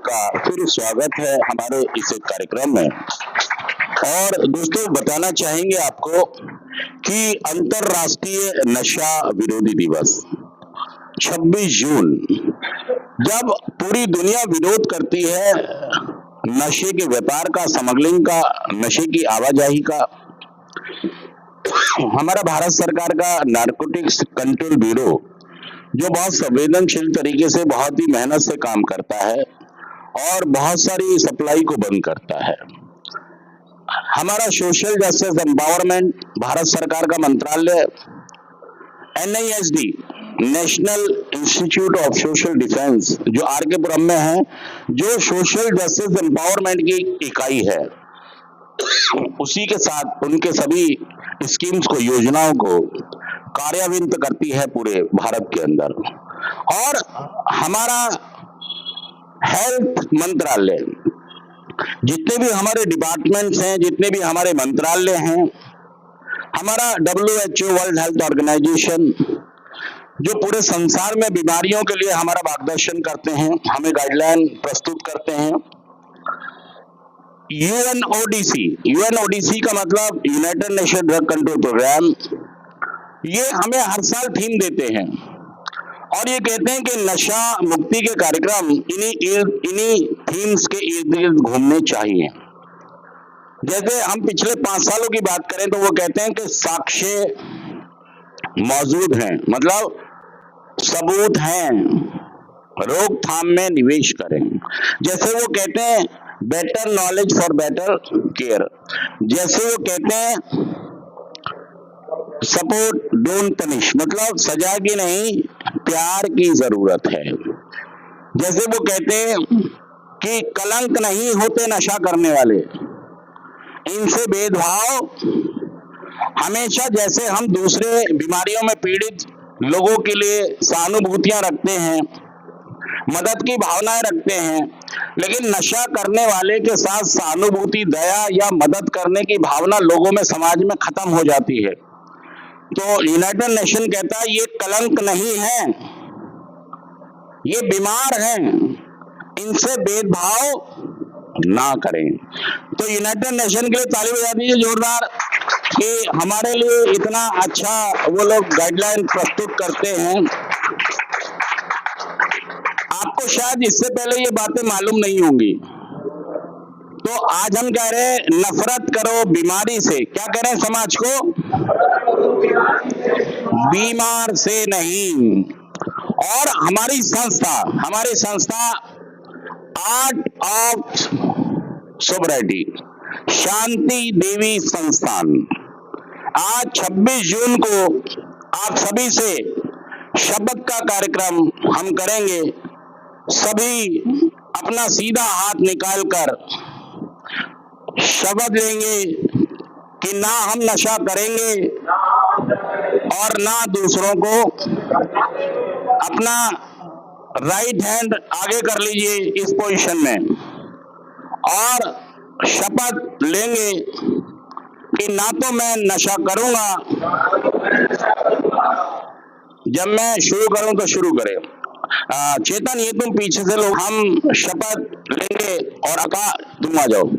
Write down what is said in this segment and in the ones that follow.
का फिर स्वागत है हमारे इस कार्यक्रम में। और दोस्तों बताना चाहेंगे आपको कि अंतर्राष्ट्रीय नशा विरोधी दिवस 26 जून, जब पूरी दुनिया विरोध करती है नशे के व्यापार का, स्मगलिंग का, नशे की आवाजाही का, हमारा भारत सरकार का नारकोटिक्स कंट्रोल ब्यूरो जो बहुत संवेदनशील तरीके से, बहुत ही मेहनत से काम करता है और बहुत सारी सप्लाई को बंद करता है। हमारा सोशल जस्टिस एम्पावरमेंट भारत सरकार का मंत्रालय NISD, national institute of social defence, जो RK पुरम में है, जो सोशल जस्टिस एम्पावरमेंट की इकाई है, उसी के साथ उनके सभी स्कीम्स को, योजनाओं को कार्यान्वित करती है पूरे भारत के अंदर। और हमारा हेल्थ मंत्रालय, जितने भी हमारे डिपार्टमेंट्स हैं, जितने भी हमारे मंत्रालय हैं, हमारा WHO वर्ल्ड हेल्थ ऑर्गेनाइजेशन जो पूरे संसार में बीमारियों के लिए हमारा मार्गदर्शन करते हैं, हमें गाइडलाइन प्रस्तुत करते हैं। UNODC का मतलब United Nation Drug Control Programme, ये हमें हर साल थीम देते हैं और ये कहते हैं कि नशा मुक्ति के कार्यक्रम इन्हीं थीम्स के इर्द गिर्द घूमने चाहिए। जैसे हम पिछले 5 सालों की बात करें तो वो कहते हैं कि साक्ष्य मौजूद हैं, मतलब सबूत हैं, रोकथाम में निवेश करें। जैसे वो कहते हैं better knowledge for better care, जैसे वो कहते हैं सपोर्ट डोंट पनिश, मतलब सजा की नहीं प्यार की जरूरत है। जैसे वो कहते हैं कि कलंक नहीं होते नशा करने वाले, इनसे भेदभाव हमेशा, जैसे हम दूसरे बीमारियों में पीड़ित लोगों के लिए सहानुभूतियां रखते हैं, मदद की भावनाएं रखते हैं, लेकिन नशा करने वाले के साथ सहानुभूति, दया या मदद करने की भावना लोगों में, समाज में खत्म हो जाती है। तो यूनाइटेड नेशन कहता है ये कलंक नहीं है, ये बीमार हैं, इनसे भेदभाव ना करें। तो यूनाइटेड नेशन के लिए ताली बजा दीजिए जोरदार कि हमारे लिए इतना अच्छा वो लोग गाइडलाइन प्रस्तुत करते हैं। आपको शायद इससे पहले ये बातें मालूम नहीं होंगी। तो आज हम कह रहे हैं नफरत करो बीमारी से। क्या कह रहे हैं समाज को? बीमार से नहीं। और हमारी संस्था art of sobriety, Shanti Devi संस्थान, आज 26 जून को आप सभी से शपथ का कार्यक्रम हम करेंगे। सभी अपना सीधा हाथ निकालकर शपथ लेंगे कि ना हम नशा करेंगे और ना दूसरों को। अपना राइट हैंड आगे कर लीजिए इस पोजीशन में और शपथ लेंगे कि ना तो मैं नशा करूंगा। जब मैं शुरू करूं तो शुरू करें। चेतन, ये तुम पीछे से लोग, हम शपथ लेंगे और अका तुम आ जाओ,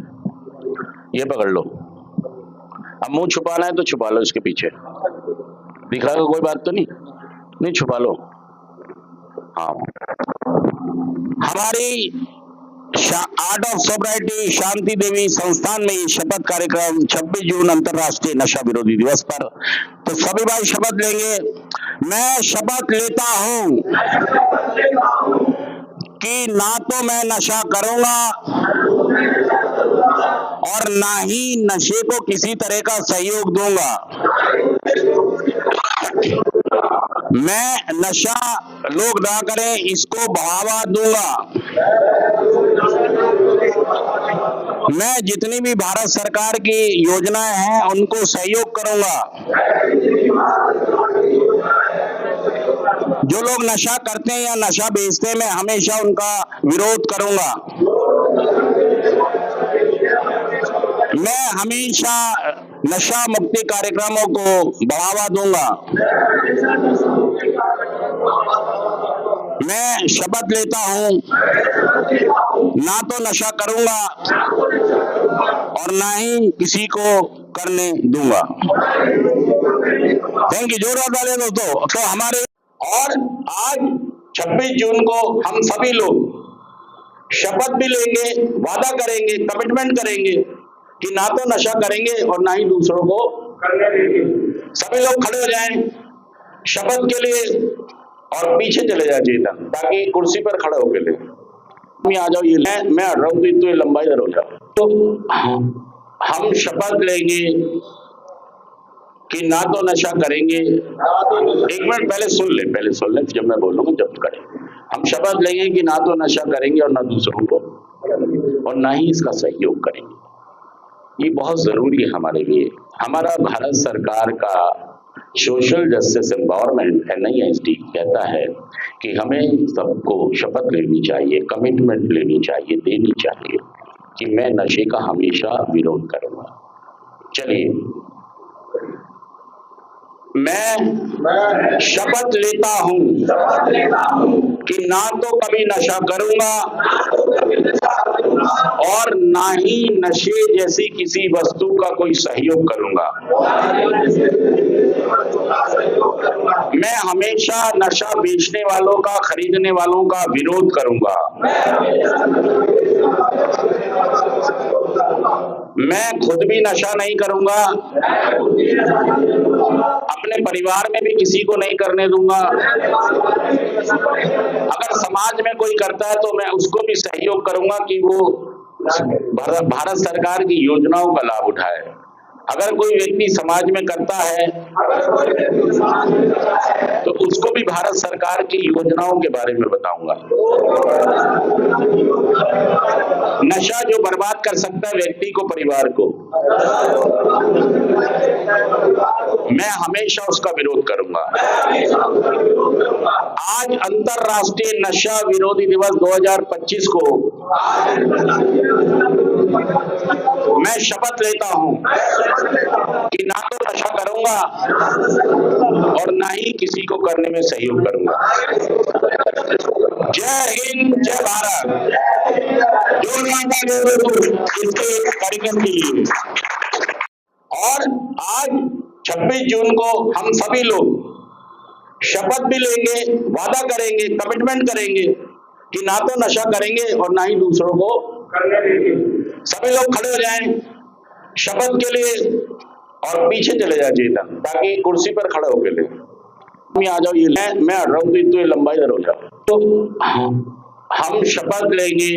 ये पकड़ लो। अब मुंह छुपाना है तो छुपा लो, इसके पीछे दिखाएगा, कोई बात तो नहीं छुपा लो। हाँ, हमारी art of sobriety Shanti Devi संस्थान में ये शपथ कार्यक्रम 26 जून अंतर्राष्ट्रीय नशा विरोधी दिवस पर, तो सभी भाई शपथ लेंगे। मैं शपथ लेता हूं कि ना तो मैं नशा करूंगा और ना ही नशे को किसी तरह का सहयोग दूंगा। मैं नशा लोग ना करें इसको बढ़ावा दूंगा। मैं जितनी भी भारत सरकार की योजनाएं हैं उनको सहयोग करूंगा। जो लोग नशा करते हैं या नशा बेचते हैं, मैं हमेशा उनका विरोध करूंगा। मैं हमेशा नशा मुक्ति कार्यक्रमों को बढ़ावा दूंगा। मैं शपथ लेता हूं ना तो नशा करूंगा और ना ही किसी को करने दूंगा। थैंक यू, जोरदार तालियां दोस्तों। तो हमारे और आज 26 जून को हम सभी लोग शपथ भी लेंगे, वादा करेंगे, कमिटमेंट करेंगे कि ना तो नशा करेंगे और ना ही दूसरों को करने देंगे। सभी लोग खड़े हो जाएं शपथ के लिए और पीछे चले जाए चेतन, ताकि कुर्सी पर खड़े होके ले आ जाओ। ये मैं हट रहा हूँ तो ये लंबा इधर हो जाओ। तो हम शपथ लेंगे कि ना तो नशा करेंगे। एक मिनट पहले सुन ले, जब मैं बोलूंगा जब करें। हम शपथ लेंगे कि ना तो नशा करेंगे और ना दूसरों को और ना ही इसका सहयोग करेंगे। ये बहुत जरूरी है हमारे लिए। हमारा भारत सरकार का सोशल जस्टिस एम्पावरमेंट NIST कहता है कि हमें सबको शपथ लेनी चाहिए, कमिटमेंट लेनी चाहिए, देनी चाहिए कि मैं नशे का हमेशा विरोध करूंगा। चलिए, मैं शपथ लेता हूं कि ना तो कभी नशा करूंगा और ना ही नशे जैसी किसी वस्तु का कोई सहयोग करूंगा। मैं हमेशा नशा बेचने वालों का, खरीदने वालों का विरोध करूंगा। मैं खुद भी नशा नहीं करूंगा, अपने परिवार में भी किसी को नहीं करने दूंगा। अगर समाज में कोई करता है तो मैं उसको भी सहयोग करूंगा कि वो भारत सरकार की योजनाओं का लाभ उठाए। अगर कोई व्यक्ति समाज में करता है तो उसको भी भारत सरकार की योजनाओं के बारे में बताऊंगा। नशा जो बर्बाद कर सकता है व्यक्ति को, परिवार को, मैं हमेशा उसका विरोध करूंगा। आज अंतरराष्ट्रीय नशा विरोधी दिवस 2025 को मैं शपथ लेता हूं कि ना तो नशा करूंगा और ना ही किसी को करने में सहयोग करूंगा। जय हिंद, जय भारत। जो इसके कार्यक्रम के लिए और आज 26 जून को हम सभी लोग शपथ भी लेंगे, वादा करेंगे, कमिटमेंट करेंगे कि ना तो नशा करेंगे और ना ही दूसरों को करने देंगे। सभी लोग खड़े हो जाएं शपथ के लिए और पीछे चले जाए चेतन, ताकि कुर्सी पर खड़े होके ले आ जाओ। ये मैं हट रहा हूँ तो ये लंबा इधर हो जाओ। तो हम शपथ लेंगे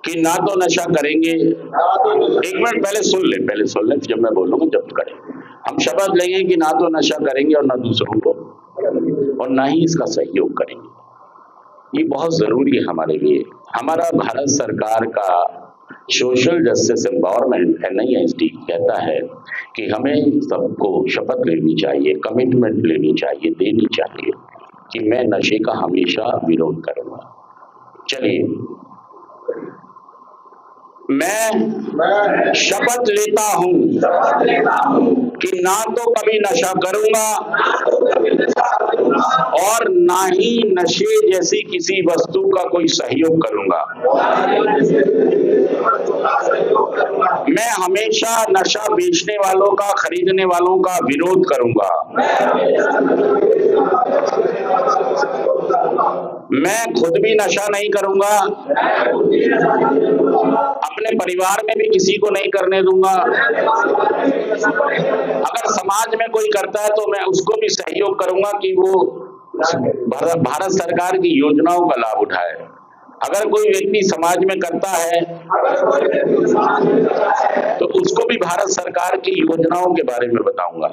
कि ना तो नशा करेंगे। एक मिनट पहले सुन ले, जब मैं बोलूंगा जब करें। हम शपथ लेंगे कि ना तो नशा करेंगे और ना दूसरों को और ना ही इसका सहयोग करेंगे। ये बहुत जरूरी है हमारे लिए। हमारा भारत सरकार का सोशल जस्टिस एम्पावरमेंट NIST कहता है कि हमें सबको शपथ लेनी चाहिए, कमिटमेंट लेनी चाहिए, देनी चाहिए कि मैं नशे का हमेशा विरोध करूंगा। चलिए, मैं शपथ लेता हूं कि ना तो कभी नशा करूंगा और ना ही नशे जैसी किसी वस्तु का कोई सहयोग करूंगा। मैं हमेशा नशा बेचने वालों का, खरीदने वालों का विरोध करूंगा। मैं खुद भी नशा नहीं करूंगा, अपने परिवार में भी किसी को नहीं करने दूंगा। अगर समाज में कोई करता है तो मैं उसको भी सहयोग करूंगा कि वो भारत सरकार की योजनाओं का लाभ उठाए। अगर कोई व्यक्ति समाज में करता है तो उसको भी भारत सरकार की योजनाओं के बारे में बताऊंगा।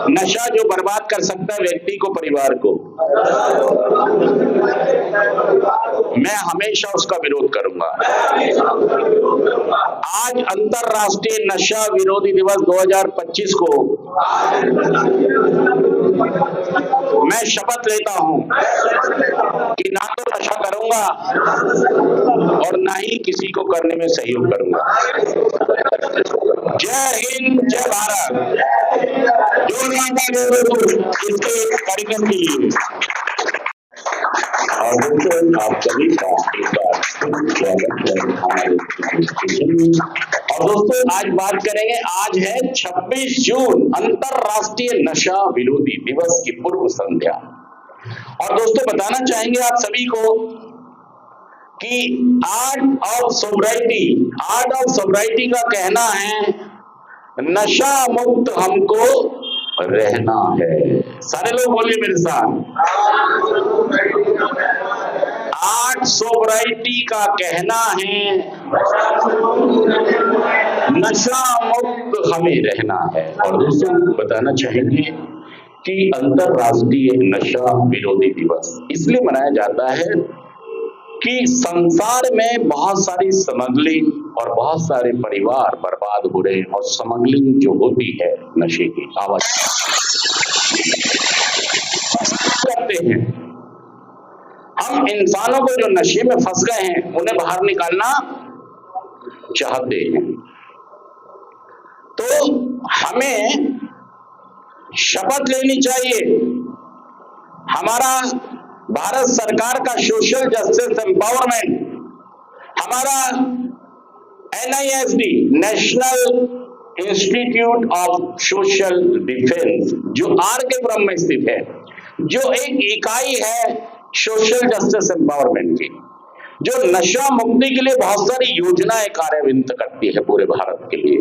नशा जो बर्बाद कर सकता है व्यक्ति को, परिवार को, मैं हमेशा उसका विरोध करूंगा। आज अंतरराष्ट्रीय नशा विरोधी दिवस 2025 को मैं शपथ लेता हूं कि ना तो नशा करूंगा और ना ही किसी को करने में सहयोग करूंगा। जय हिंद, जय भारत। जो इसके कार्यक्रम के लिए और दोस्तों आप सभी का एक बार स्वागत है हमारे स्टेशन में। और दोस्तों आज बात करेंगे, आज है 26 जून अंतरराष्ट्रीय नशा विरोधी दिवस की पूर्व संध्या। और दोस्तों बताना चाहेंगे आप सभी को कि आर्ट ऑफ सोब्राइटी का कहना है नशा मुक्त हमको रहना है। सारे लोग बोलिए मेरे साथ, आर्ट सोब्राइटी का कहना है नशा मुक्त हमें रहना है। और दोस्तों बताना चाहेंगे कि अंतरराष्ट्रीय नशा विरोधी दिवस इसलिए मनाया जाता है कि संसार में बहुत सारी स्मगलिंग और बहुत सारे परिवार बर्बाद हो रहे हैं। और स्मगलिंग जो होती है नशे की आवाज करते हैं, हम इंसानों को जो नशे में फंस गए हैं उन्हें बाहर निकालना चाहते हैं। तो हमें शपथ लेनी चाहिए, हमारा भारत सरकार का सोशल जस्टिस एम्पावरमेंट, हमारा NISD national institute of social defence जो RK-पुरम में स्थित है, जो एक इकाई है सोशल जस्टिस एम्पावरमेंट की, जो नशा मुक्ति के लिए बहुत सारी योजनाएं कार्यान्वित करती है पूरे भारत के लिए।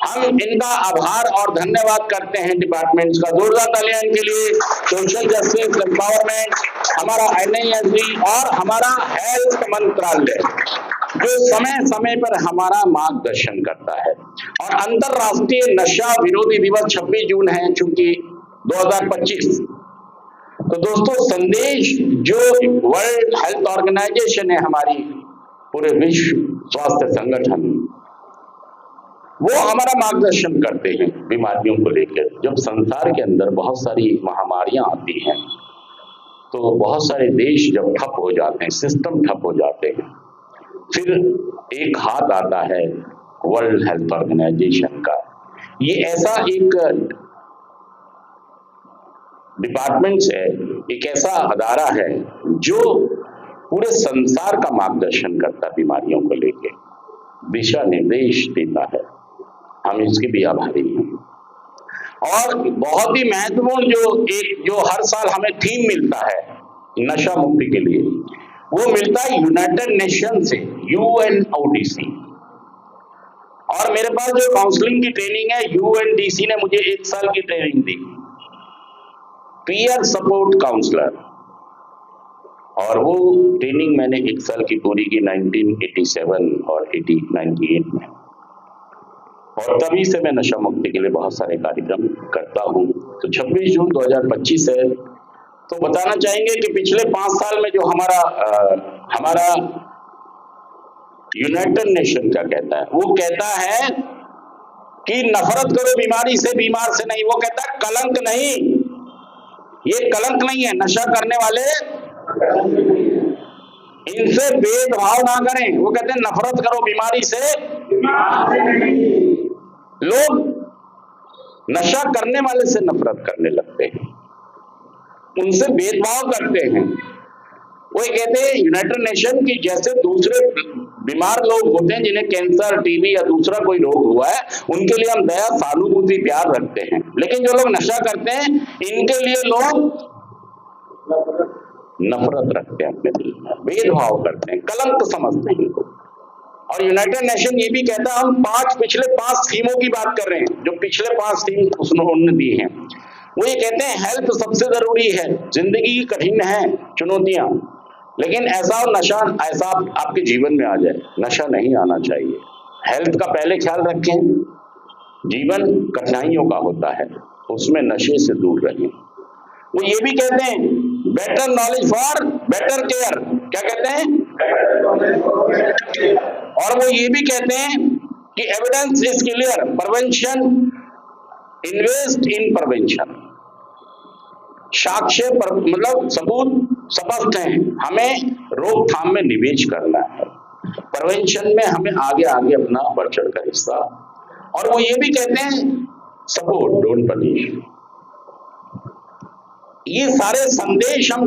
हम इनका आभार और धन्यवाद करते हैं डिपार्टमेंट्स का। जोरदार तालियां इनके लिए। सोशल जस्टिस एम्पावरमेंट, हमारा NISD और हमारा हेल्थ मंत्रालय जो समय समय पर हमारा मार्गदर्शन करता है। और अंतरराष्ट्रीय नशा विरोधी दिवस 26 जून है चूंकि 2025। तो दोस्तों संदेश जो वर्ल्ड हेल्थ ऑर्गेनाइजेशन है, हमारी पूरे विश्व स्वास्थ्य संगठन, वो हमारा मार्गदर्शन करते हैं बीमारियों को लेकर। जब संसार के अंदर बहुत सारी महामारियां आती हैं तो बहुत सारे देश जब ठप हो जाते हैं, सिस्टम ठप हो जाते हैं, फिर एक हाथ आता है वर्ल्ड हेल्थ ऑर्गेनाइजेशन का। ये ऐसा एक डिपार्टमेंट है, एक ऐसा अदारा है जो पूरे संसार का मार्गदर्शन करता है, बीमारियों को लेकर दिशा निर्देश देता है। हम इसके भी आभारी हैं। और बहुत ही महत्वपूर्ण जो हर साल हमें थीम मिलता है नशा मुक्ति के लिए, वो मिलता है यूनाइटेड नेशन से, UNODC। और मेरे पास जो काउंसलिंग की ट्रेनिंग है, UNDC ने मुझे 1 साल की ट्रेनिंग दी, पीयर सपोर्ट काउंसलर। और वो ट्रेनिंग मैंने 1 साल की पूरी की 1987 और 98 में। और तभी से मैं नशा मुक्ति के लिए बहुत सारे कार्यक्रम करता हूं। तो 26 जून 2025 है। तो बताना चाहेंगे कि पिछले 5 साल में जो हमारा यूनाइटेड नेशन क्या कहता है, वो कहता है कि नफरत करो बीमारी से, बीमार से नहीं। वो कहता है कलंक नहीं, ये कलंक नहीं है। नशा करने वाले इनसे भेदभाव ना करें। वो कहते हैं नफरत करो बीमारी से, लोग नशा करने वाले से नफरत करने लगते हैं, उनसे भेदभाव करते हैं। वो कहते हैं यूनाइटेड नेशन की जैसे दूसरे बीमार लोग होते हैं जिन्हें कैंसर, टीबी या दूसरा कोई रोग हुआ है, उनके लिए हम दया, सहानुभूति, प्यार रखते हैं। लेकिन जो लोग नशा करते हैं इनके लिए लोग नफरत रखते हैं, अपने दिल में भेदभाव करते हैं, कलंक समझते हैं इनको। और यूनाइटेड नेशन ये भी कहता है, हम पिछले 5 थीमों की बात कर रहे हैं, जो पिछले 5 थीम उन्होंने दी हैं। वो ये कहते हैं हेल्थ सबसे जरूरी है, जिंदगी कठिन है, चुनौतियां, लेकिन ऐसा नशा ऐसा आपके जीवन में आ जाए, नशा नहीं आना चाहिए। हेल्थ का पहले ख्याल रखें, जीवन कठिनाइयों का होता है, उसमें नशे से दूर रहें। वो ये भी कहते हैं better knowledge for better care, क्या कहते हैं? और वो ये भी कहते हैं कि evidence is clear, prevention, invest in prevention. साक्ष्य मतलब सबूत स्पष्ट हैं, हमें रोकथाम में निवेश करना है, प्रिवेंशन में हमें आगे अपना बढ़ चढ़ कर हिस्सा। और वो ये भी कहते हैं सपोर्ट डोंट पनिश। ये सारे संदेश हम